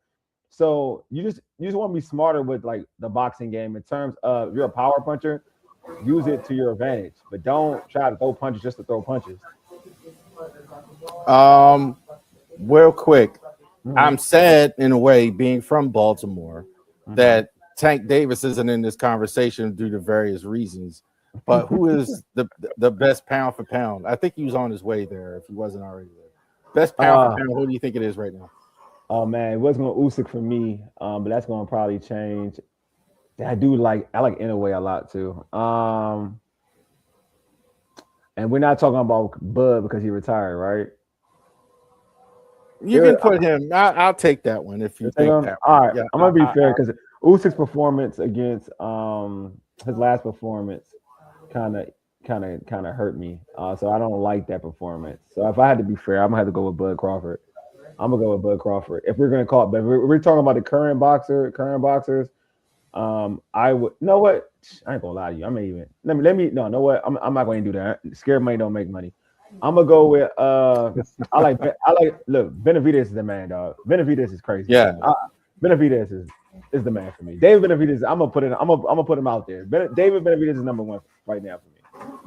so you just want to be smarter with like the boxing game in terms of you're a power puncher, use it to your advantage, but don't try to throw punches just to throw punches. Real quick, I'm sad in a way, being from Baltimore, that Tank Davis isn't in this conversation due to various reasons. But who is the best pound for pound? I think he was on his way there if he wasn't already there. Best pound for pound. Who do you think it is right now? Oh man, it wasn't going Usyk for me, but that's going to probably change. I like Inoue a lot too. And we're not talking about Bud because he retired, right? You can put him. I'll take that one if you think that. All right, yeah, I'm gonna be fair because Usyk's performance against his last performance kind of hurt me. So I don't like that performance. So if I had to be fair, I'm gonna have to go with Bud Crawford. I'm gonna go with Bud Crawford. If we're gonna call it, but we're talking about the current boxers. I would. Know what? I ain't gonna lie to you. I may even let me. No, know what? I'm not going to do that. Scared money don't make money. I'm gonna go with. I like. Look, Benavidez is the man, dog. Benavidez is crazy. Yeah. Benavidez is the man for me. David Benavidez. I'm gonna put him out there. David Benavidez is number one right now for me.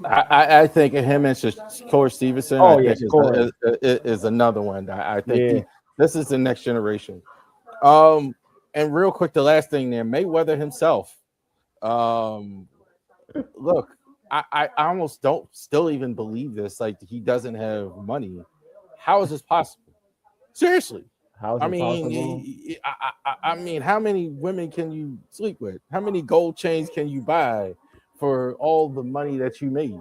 I think him and Shakur Stevenson. Oh yeah, Shakur is another one. I think this is the next generation. And real quick, the last thing there, Mayweather himself. Look, I almost don't still even believe this. Like he doesn't have money. How is this possible? Seriously. I mean, how many women can you sleep with? How many gold chains can you buy for all the money that you made?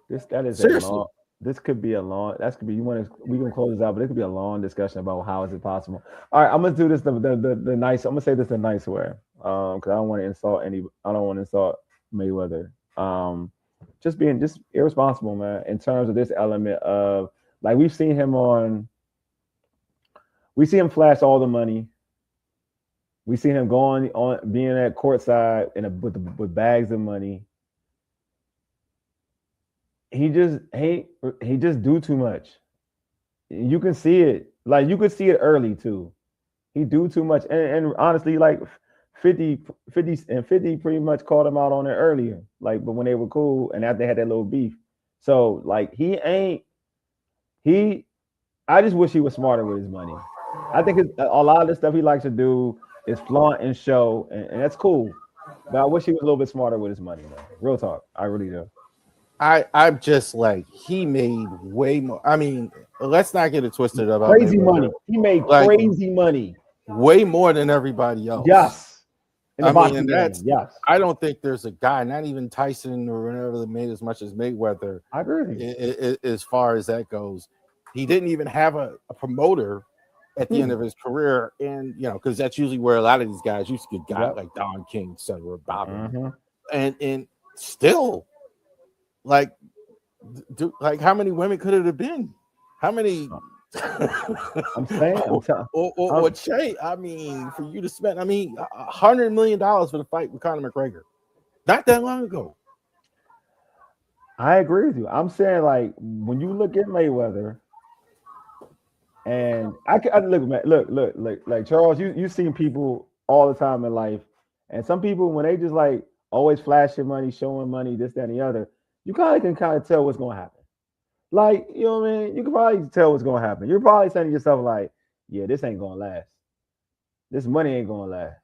Seriously. This could be a long. We can close this out, but it could be a long discussion about how is it possible. All right, I'm gonna do this the nice. I'm gonna say this the nice way, because I don't want to insult I don't want to insult Mayweather. Just being irresponsible, man. In terms of this element of like we see him flash all the money. We see him going on being at courtside with bags of money. He just do too much. You can see it. Like you could see it early too. He do too much. And honestly, like 50 pretty much called him out on it earlier. Like, but when they were cool and after they had that little beef. So like I just wish he was smarter with his money. I think a lot of the stuff he likes to do is flaunt and show, and that's cool. But I wish he was a little bit smarter with his money, man. Real talk. I really do. I'm just like he made way more. I mean, let's not get it twisted about crazy money. He made crazy money, way more than everybody else. Yes, yes. I don't think there's a guy, not even Tyson or whatever, that made as much as Mayweather. I agree. As far as that goes, he didn't even have a promoter at the end of his career, and because that's usually where a lot of these guys used to get guys like Don King, etc. And still. Like how many women could it have been? How many? I'm saying, or Che. I mean, for you to spend, $100 million for the fight with Conor McGregor, not that long ago. I agree with you. I'm saying, like, when you look at Mayweather, and look, like Charles, you've seen people all the time in life, and some people when they just like always flashing money, showing money, this, that, and the other. You can tell what's going to happen. Like, you know what I mean? You can probably tell what's going to happen. You're probably saying to yourself, like, yeah, this ain't going to last. This money ain't going to last.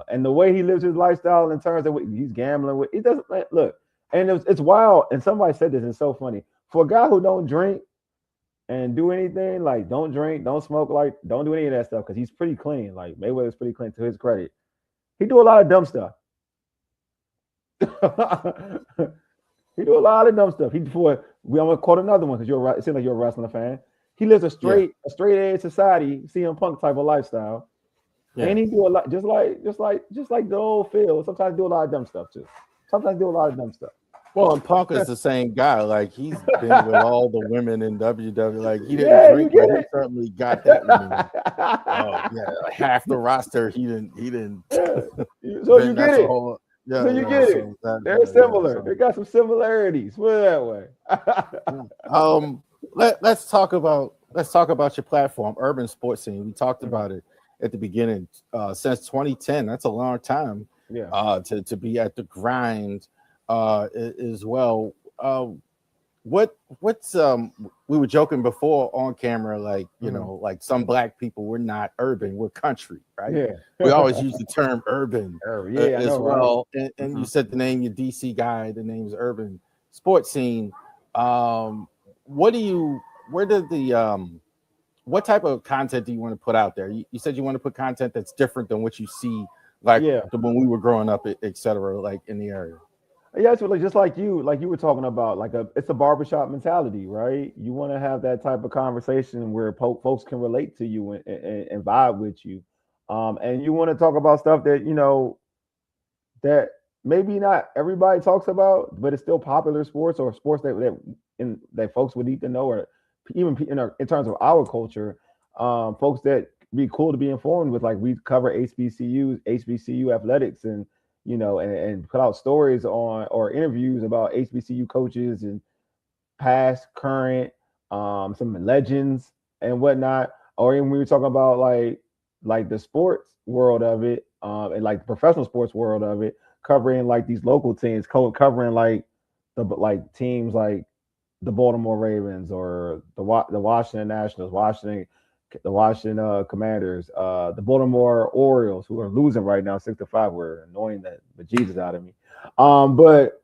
And the way he lives his lifestyle in terms of what he's gambling with, he doesn't, look, and it's wild. And somebody said this, it's so funny. For a guy who don't drink and do anything, like, don't drink, don't smoke, like, don't do any of that stuff, because he's pretty clean. Like, Mayweather's pretty clean to his credit. He do a lot of dumb stuff. He do a lot of dumb stuff. I'm gonna quote another one because it seems like you're a wrestling fan. He lives a straight edge society, CM Punk type of lifestyle, and he do a lot, just like the old Phil. Sometimes do a lot of dumb stuff too. Well, and Punk is the same guy. Like he's been with all the women in WWE. Like he didn't drink, but he certainly got that woman. Yeah, half the roster he didn't. So you get it. So you get it. They're similar. They got some similarities. Put it that way. Let's talk about your platform, Urban Sports Scene. We talked about it at the beginning. Since 2010, that's a long time. Yeah. To be at the grind. As well. What's we were joking before on camera, like you know, like some black people, we're not urban, we're country, right? Yeah. We always use the term urban as well. Right? And you said the name, your DC guy, the name is Urban Sports Scene. What type of content do you want to put out there? You said you want to put content that's different than what you see, like when we were growing up, etc., like in the area. Yeah, it's just like you were talking about, it's a barbershop mentality, right? You want to have that type of conversation where folks can relate to you and vibe with you, and you want to talk about stuff that that maybe not everybody talks about, but it's still popular sports or sports that folks would need to know, or even in terms of our culture, folks that be cool to be informed with. Like we cover HBCU athletics and put out stories on or interviews about HBCU coaches and past, current, some legends and whatnot. Or even we were talking about like the sports world of it, and like the professional sports world of it, covering like these local teams, covering like teams like the Baltimore Ravens or the Washington Nationals, the Washington Commanders, the Baltimore Orioles, who are losing right now 6-5, were annoying the bejesus out of me. But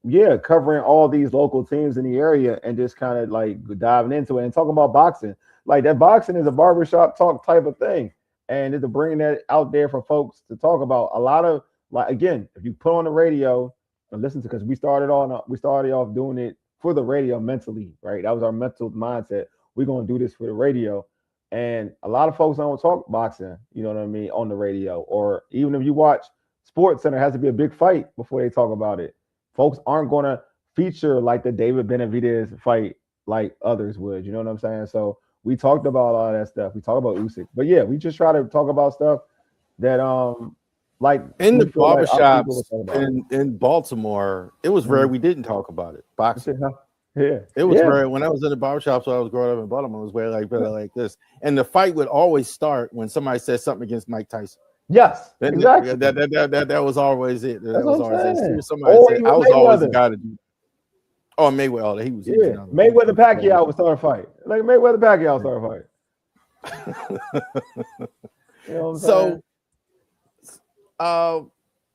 yeah, covering all these local teams in the area and just kind of like diving into it and talking about boxing. Like that boxing is a barbershop talk type of thing. And just to bring that out there for folks to talk about. A lot of, like, again, if you put on the radio and listen to, because we started off doing it for the radio mentally, right? That was our mental mindset. We're going to do this for the radio. And a lot of folks don't talk boxing, you know what I mean, on the radio. Or even if you watch Sports Center, it has to be a big fight before they talk about it. Folks aren't going to feature like the David Benavidez fight like others would, you know what I'm saying? So we talked about all that stuff. We talked about Usyk. But yeah, we just try to talk about stuff that like in the barbershops in Baltimore, it was rare we didn't talk about it. Boxing. Yeah, it was rare when I was in the barbershop. So I was growing up in Baltimore. It was where like this, and the fight would always start when somebody said something against Mike Tyson. Yes, exactly. That was always it. That was always it. Somebody said, I was always the guy to do. Oh, Mayweather. He was. Mayweather Pacquiao would start a fight. Like Mayweather Pacquiao start a fight. You know what I'm saying?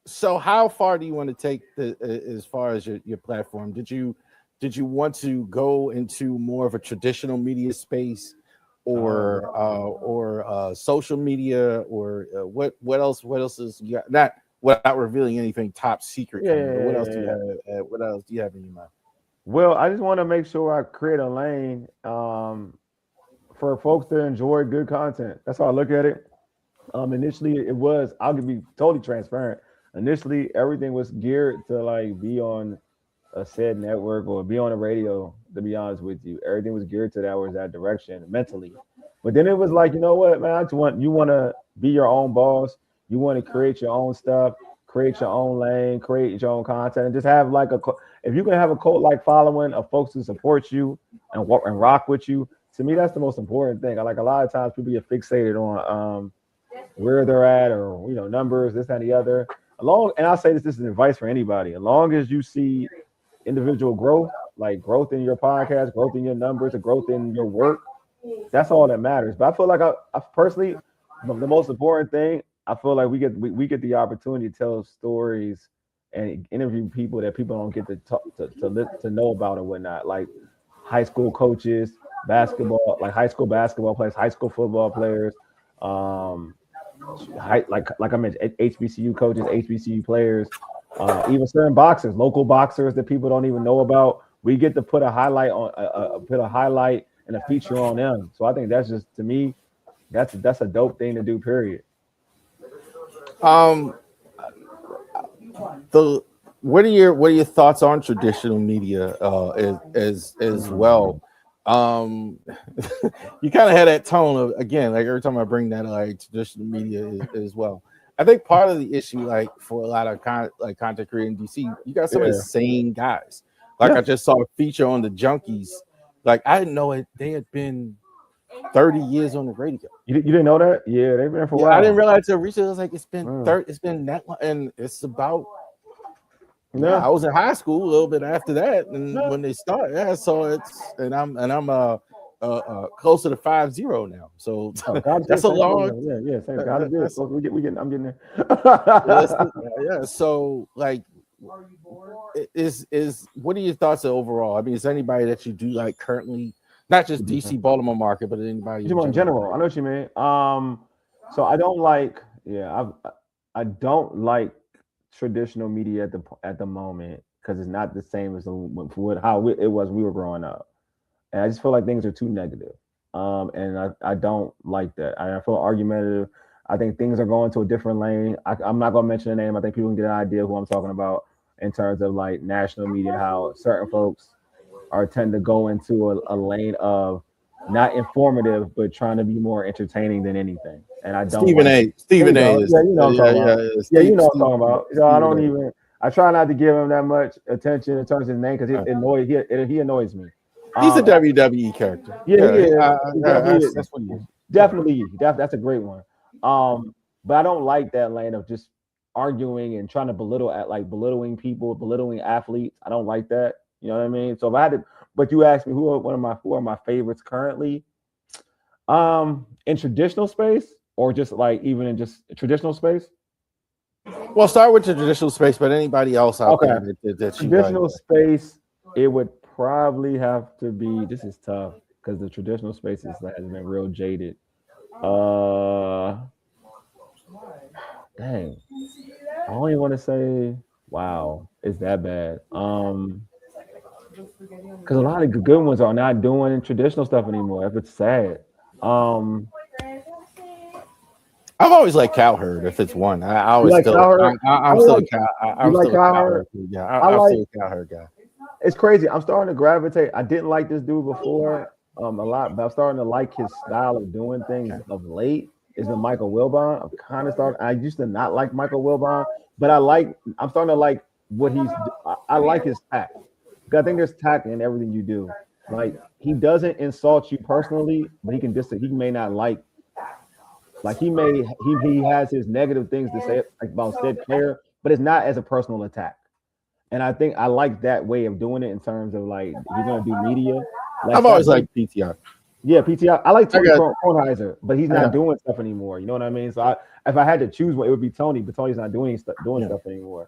So how far do you want to take as far as your platform? Did you want to go into more of a traditional media space, or social media, or what else is you got? Not without revealing anything top secret. What else do you have? What else do you have in your mind? Well, I just want to make sure I create a lane for folks to enjoy good content. That's how I look at it. Initially, I'll be totally transparent. Initially, everything was geared to like be on a said network or be on the radio, to be honest with you. Everything was geared to that direction mentally. But then it was like, you know what, man, you want to be your own boss. You want to create your own stuff, create your own lane, create your own content, and just have like if you can have a cult-like following of folks who support you and rock with you, to me, that's the most important thing. Like a lot of times people get fixated on where they're at or, numbers, this and the other. And I'll say this is advice for anybody. As long as you see individual growth, like growth in your podcast, growth in your numbers, or growth in your work, that's all that matters. But I feel like I personally, the most important thing, I feel like we get the opportunity to tell stories and interview people that people don't get to talk to know about or whatnot, like high school coaches, basketball, like high school basketball players, high school football players, like I mentioned, HBCU coaches, HBCU players, even certain boxers, local boxers that people don't even know about. We get to put a highlight and a feature on them. So I think that's just, to me, that's a dope thing to do. Period. what are your thoughts on traditional media as well? Um, you kind of had that tone of, again, like every time I bring that, like traditional media as well. I think part of the issue, like for a lot of content creator in DC, you got some insane guys. Like I just saw a feature on the Junkies. Like I didn't know they had been 30 years on the radio. You didn't know that? Yeah, they've been for a while. I didn't realize till recently. I was like, it's been that long, and it's about. Yeah, I was in high school a little bit after that, and when they started, so it's I'm closer to 50 now. So that's a long. I'm getting there. Yeah. So like, is what are your thoughts overall? I mean, is there anybody that you do like currently? Not just DC Baltimore market, but anybody in general. I know what you mean. So I don't like. I don't like traditional media at the moment because it's not the same as how it was when we were growing up, and I just feel like things are too negative. And I don't like that. I feel argumentative. I think things are going to a different lane. I'm not going to mention the name. I think people can get an idea of who I'm talking about in terms of like national media, how certain folks tend to go into a lane of not informative, but trying to be more entertaining than anything. And I don't. Stephen A. Stephen A. Is, you know what I'm talking about. You know what I'm talking about. So I don't even. I try not to give him that much attention in terms of his name because he annoys me. He's a WWE character. That's what he is. Definitely, that's a great one. But I don't like that lane of just arguing and trying to belittling people, belittling athletes. I don't like that. You know what I mean? So if I had to, but you asked me who are my favorites currently, in traditional space or just like even in just traditional space. Well, start with the traditional space, but anybody else out there that traditional space, it would probably have to be. This is tough because the traditional space has been real jaded. Dang, I only want to say, wow, it's that bad. Because a lot of good ones are not doing traditional stuff anymore. If it's sad. I've always liked Cowherd. If it's one, I always still. I'm still a Cowherd. Yeah, I'm still a Cowherd guy. It's crazy. I'm starting to gravitate. I didn't like this dude before a lot, but I'm starting to like his style of doing things of late. It's been Michael Wilbon. I used to not like Michael Wilbon, but I'm starting to like what he's. I like his tact. I think there's tact in everything you do. Like he doesn't insult you personally, but he may not like he has his negative things to say about said player, but it's not as a personal attack. And I think I like that way of doing it in terms of like if you're gonna do media. I've always liked PTI. Yeah, PTI. I like Tony Kornheiser, but he's not doing stuff anymore. You know what I mean? So if I had to choose one, it would be Tony, but Tony's not doing stuff anymore.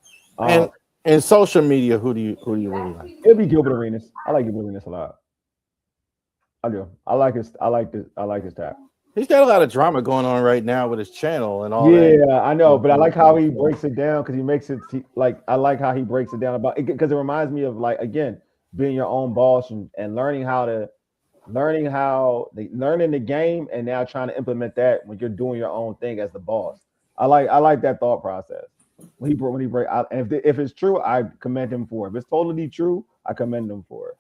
And social media, who do you really like? It'd be Gilbert Arenas. I like Gilbert Arenas a lot. I do. I like his tap. He's got a lot of drama going on right now with his channel and all that. Yeah, I know, but I like how he breaks it down because he makes it I like how he breaks it down about it because it reminds me of like again being your own boss and learning the game and now trying to implement that when you're doing your own thing as the boss. I like that thought process. When he break out, and if it's true, I commend him for it. If it's totally true, I commend him for it.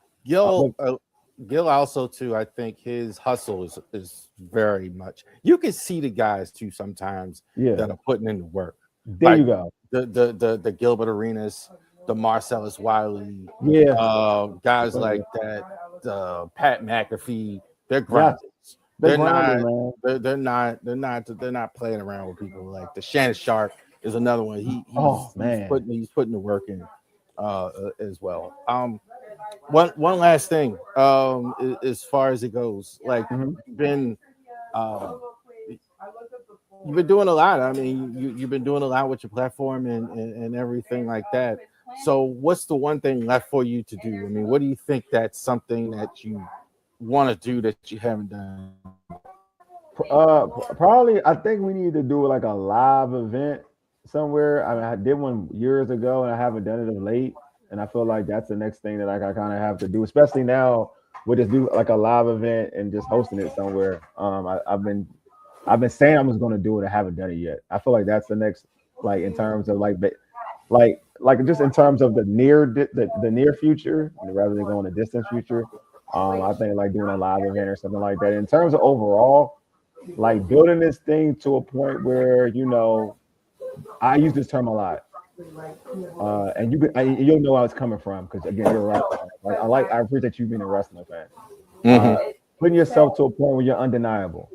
Gil also too. I think his hustle is very much. You can see the guys too sometimes that are putting in the work. There you go. The Gilbert Arenas, the Marcellus Wiley, guys like that. Pat McAfee, they're grinders. They're not playing around with people like the Shannon Sharp is another one. He's putting the work in as well. One last thing, as far as it goes, like you've been doing a lot. I mean, you've been doing a lot with your platform and everything like that. So what's the one thing left for you to do? I mean, what do you think that's something that you want to do that you haven't done? Probably, I think we need to do like a live event somewhere. I mean, I did one years ago and I haven't done it of late. And I feel like that's the next thing that I kind of have to do, especially now with this do like a live event and just hosting it somewhere. I've been saying I was going to do it. I haven't done it yet. I feel like that's the next, like in terms of like like just in terms of the near future, rather than going to distant future. I think like doing a live event or something like that. In terms of overall, like building this thing to a point where I use this term a lot, and you'll know where it's coming from because again, you're a wrestler. Like I appreciate you being a wrestling fan. Putting yourself to a point where you're undeniable.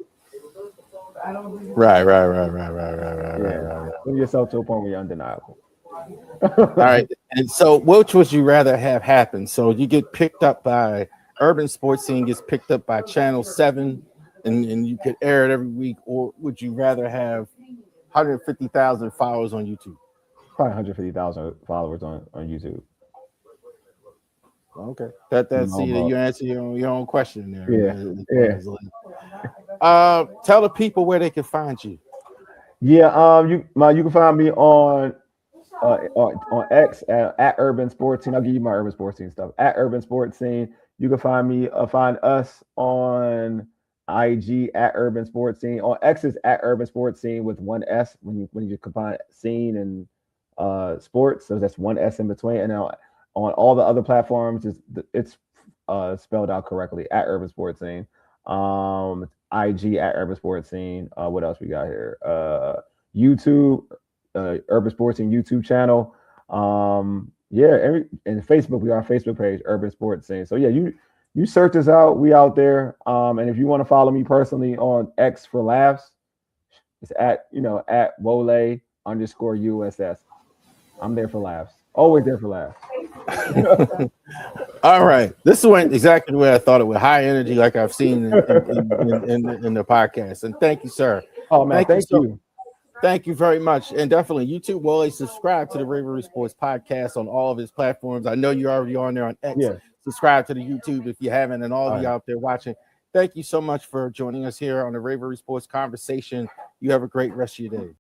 Right. Putting yourself to a point where you're undeniable. All right. And so, which would you rather have happen? So you get picked up by Urban Sports Scene, gets picked up by Channel 7, and you could air it every week, or would you rather have 150,000 followers on YouTube? Probably 150,000 followers on YouTube. Okay, you answer your own question there. Yeah. Tell the people where they can find you. Yeah, you can find me on X at Urban Sports Scene. I'll give you my Urban Sports Scene stuff at Urban Sports Scene. You can find us on IG at Urban Sports Scene. On X is at Urban Sports Scene with one S when you combine scene and sports, so that's one S in between. And now on all the other platforms, it's spelled out correctly at Urban Sports Scene. IG at Urban Sports Scene. What else we got here? YouTube, Urban Sports Scene YouTube channel. And Facebook, we are on Facebook page, Urban Sports Scene. So yeah, you search us out. We out there. And if you want to follow me personally on X for laughs, it's at Wole_USS. I'm there for laughs. Always there for laughs. All right. This went exactly the way I thought it would. High energy, like I've seen in the podcast. And thank you, sir. Oh man, thank you. Thank you very much. And definitely YouTube, Wole, subscribe to the Ravori Sports podcast on all of his platforms. I know you're already on there on X. Yeah. Subscribe to the YouTube if you haven't, and all of you out there watching. Thank you so much for joining us here on the Ravori Sports Conversation. You have a great rest of your day.